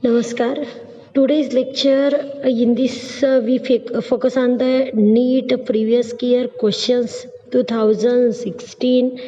Namaskar. Today's lecture in this we focus on the NEET previous year questions 2016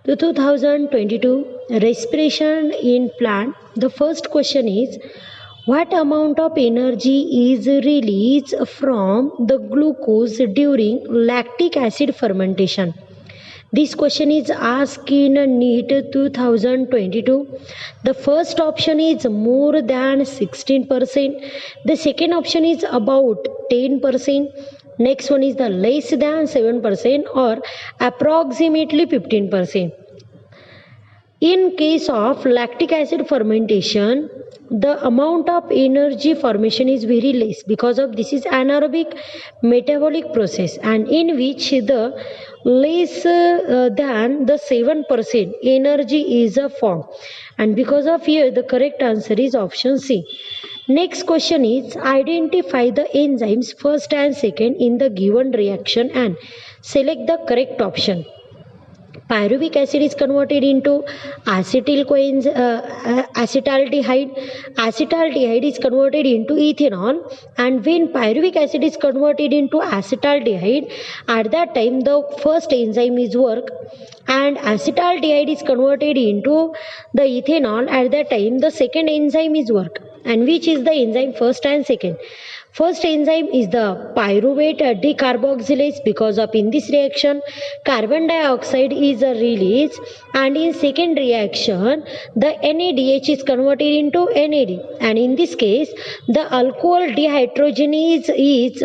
to 2022 respiration in plant. The first question is what amount of energy is released from the glucose during lactic acid fermentation? This question is asked in NEET 2022. The first option is more than 16%. The second option is about 10%. Next one is the less than 7% or approximately 15%. In case of lactic acid fermentation, the amount of energy formation is very less because of this is anaerobic metabolic process, and in which the less than the 7% energy is formed, and because of here the correct answer is option C. Next question is identify the enzymes first and second in the given reaction and select the correct option. Pyruvic acid is converted into acetaldehyde. Acetaldehyde is converted into ethanol, and when pyruvic acid is converted into acetaldehyde, at that time the first enzyme is work, and acetaldehyde is converted into the ethanol, at that time the second enzyme is work. And which is the enzyme first and second? First enzyme is the pyruvate decarboxylase, because of in this reaction carbon dioxide is released, and in second reaction the NADH is converted into NAD, and in this case the alcohol dehydrogenase is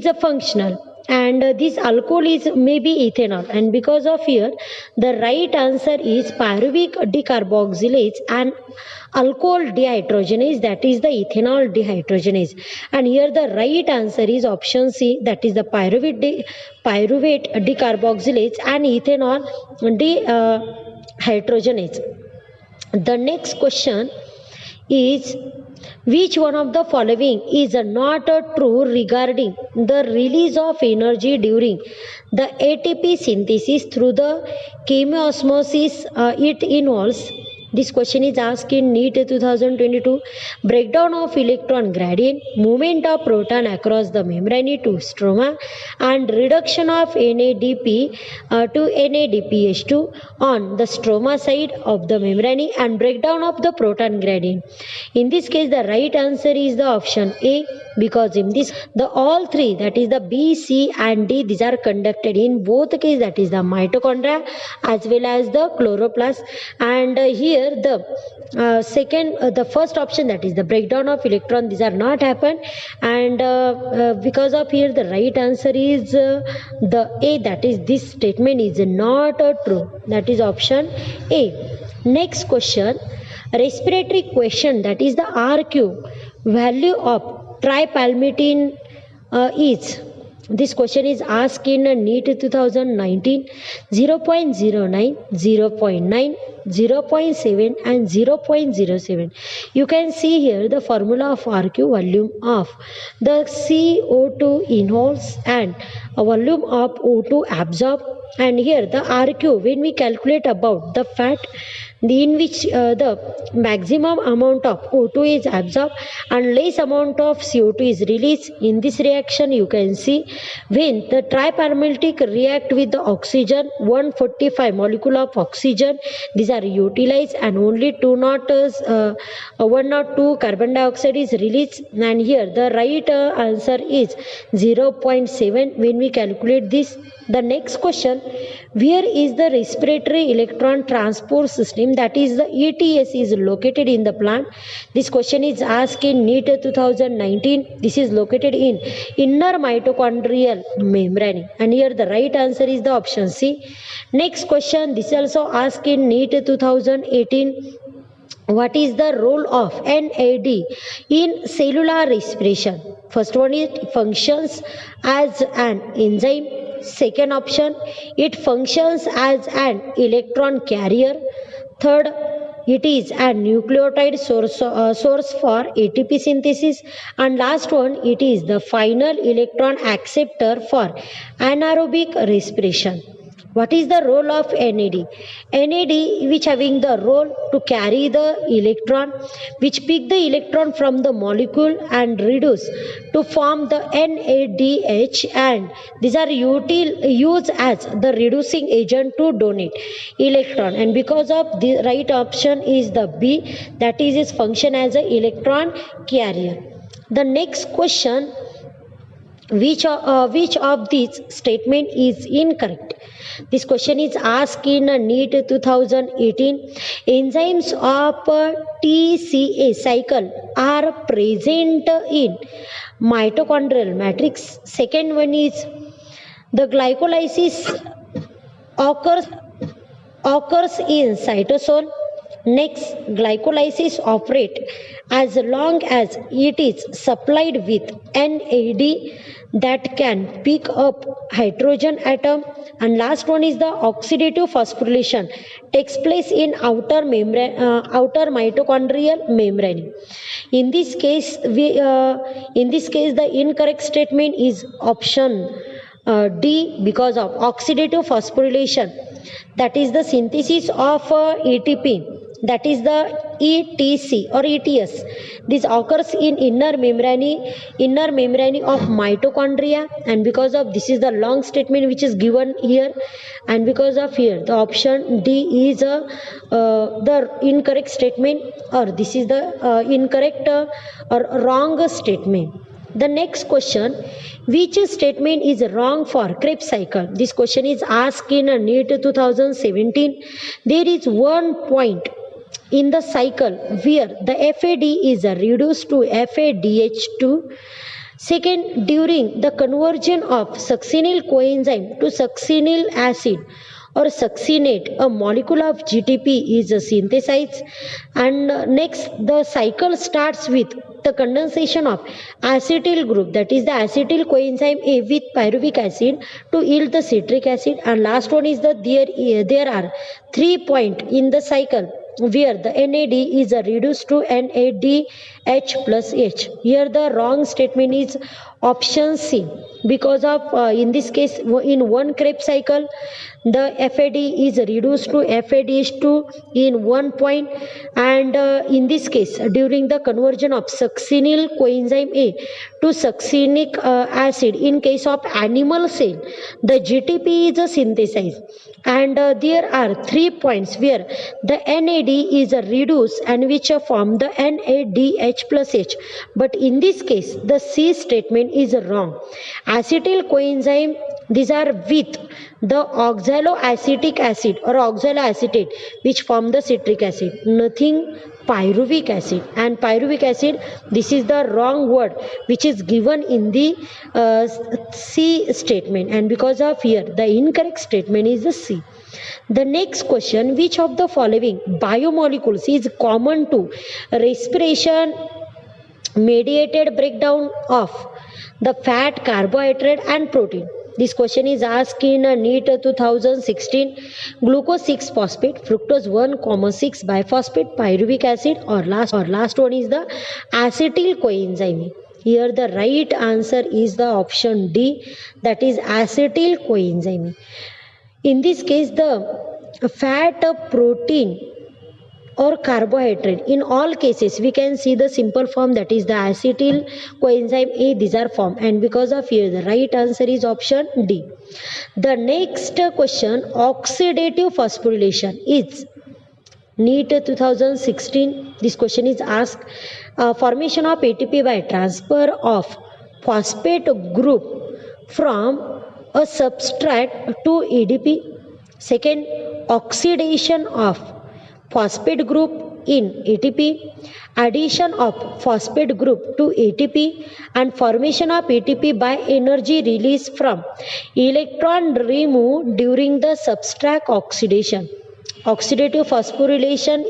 a functional, and this alcohol is maybe ethanol, and because of here the right answer is pyruvic decarboxylase and alcohol dehydrogenase, that is the ethanol dehydrogenase, and here the right answer is option C, that is the pyruvate decarboxylase and ethanol dehydrogenase. The next question is which one of the following is not true regarding the release of energy during the ATP synthesis through the chemiosmosis it involves? This question is asked in NEET 2022. Breakdown of electron gradient, movement of proton across the membrane to stroma, and reduction of NADP to NADPH2 on the stroma side of the membrane, and breakdown of the proton gradient. In this case, the right answer is the option A, because in this the all three, that is the B, C and D, these are conducted in both cases, that is the mitochondria as well as the chloroplast, and here the first option, that is the breakdown of electron, these are not happen, and because of here the right answer is the A, that is this statement is not true, that is option A. Next question, respiratory question, that is the RQ value of tripalmitin is. This question is asked in NEET 2019. 0.09, 0.9, 0.7 and 0.07. You can see here the formula of RQ, volume of the CO2 inhales and volume of O2 absorbed, and here the RQ when we calculate about the fat in which the maximum amount of O2 is absorbed and less amount of CO2 is released. In this reaction you can see when the tripalmitic react with the oxygen, 145 molecule of oxygen these are utilized, and only 102 carbon dioxide is released, and here the right answer is 0.7 when we calculate this. The next question, where is the respiratory electron transport system, that is the ETS, is located in the plant? This question is asked in NEET 2019. This is located in inner mitochondrial membrane, and here the right answer is the option C. Next question, this is also asked in NEET 2018. What is the role of NAD in cellular respiration? First one, it functions as an enzyme. Second option, it functions as an electron carrier. Third, it is a nucleotide source for ATP synthesis, and last one, it is the final electron acceptor for anaerobic respiration. What is the role of NAD? NAD which having the role to carry the electron, which pick the electron from the molecule and reduce to form the NADH, and these are used as the reducing agent to donate electron, and because of the right option is the B, that is its function as an electron carrier. The next question, which of these statement is incorrect? This question is asked in a NEET 2018. Enzymes of TCA cycle are present in mitochondrial matrix. Second one is the glycolysis occurs in cytosol. Next, glycolysis operate as long as it is supplied with NAD that can pick up hydrogen atom. And last one is the oxidative phosphorylation takes place in outer mitochondrial membrane. In this case, the incorrect statement is option D, because of oxidative phosphorylation, that is the synthesis of ATP, that is the ETC or ETS. This occurs in inner membrane of mitochondria, and because of this is the long statement which is given here, and because of here the option D is the incorrect statement, or this is the incorrect or wrong statement. The next question, which statement is wrong for Krebs cycle? This question is asked in a NEET 2017. There is one point in the cycle where the FAD is reduced to FADH2. Second, during the conversion of succinyl coenzyme to succinyl acid or succinate, a molecule of GTP is synthesized. And next, the cycle starts with the condensation of acetyl group, that is the acetyl coenzyme A with pyruvic acid to yield the citric acid. And last one is that there are 3 points in the cycle where the NAD is reduced to NADH plus H. Here the wrong statement is option C, because of in this case in one Krebs cycle the FAD is reduced to FADH2 in 1 point, and in this case during the conversion of succinyl coenzyme A to succinic acid in case of animal cell, the GTP is synthesized, and there are 3 points where the NAD is reduced and which form the NADH plus H, but in this case the C statement is wrong. Acetyl coenzyme, these are with the oxaloacetic acid or oxaloacetate which form the citric acid, nothing pyruvic acid. And pyruvic acid, this is the wrong word which is given in the C statement, and because of here the incorrect statement is the C. The next question, which of the following biomolecules is common to respiration mediated breakdown of the fat, carbohydrate and protein? This question is asked in NEET 2016. Glucose 6 phosphate, fructose 1,6 biphosphate, pyruvic acid, or last one is the acetyl coenzyme. Here the right answer is the option D, that is acetyl coenzyme. In this case the fat, protein or carbohydrate, in all cases we can see the simple form, that is the acetyl coenzyme A, these are formed, and because of here the right answer is option D. The next question, oxidative phosphorylation is NEET 2016. This question is asked, formation of ATP by transfer of phosphate group from a substrate to ADP. Second, oxidation of phosphate group in ATP, addition of phosphate group to ATP, and formation of ATP by energy release from electron removed during the substrate oxidation. Oxidative phosphorylation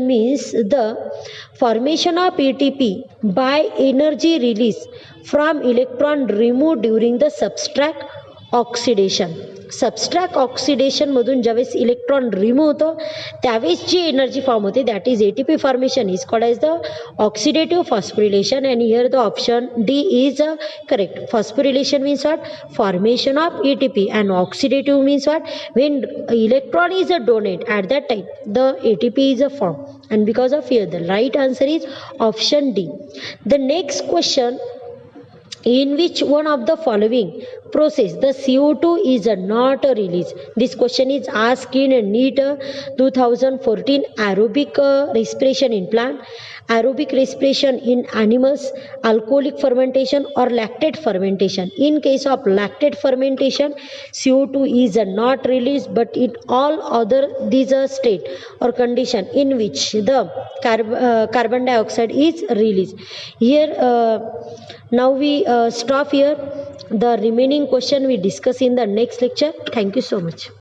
means the formation of ATP by energy release from electron removed during the substrate oxidation. Substrate oxidation मधून ज्यावेळेस electron remove होतो त्यावेळेस जी energy form होते that is ATP formation is called as the oxidative phosphorylation and here the option D is correct. Phosphorylation means what? Formation of ATP and oxidative means what? When electron is a donate at that time the ATP is a form, and because of here the right answer is option D. The next question, in which one of the following process the CO2 is not released? This question is asked in NEET 2014. Aerobic respiration in plant, aerobic respiration in animals, alcoholic fermentation or lactate fermentation. In case of lactate fermentation, CO2 is not released, but in all other these state or condition in which the carbon dioxide is released. Here now we stop here. The remaining question we discuss in the next lecture. Thank you so much.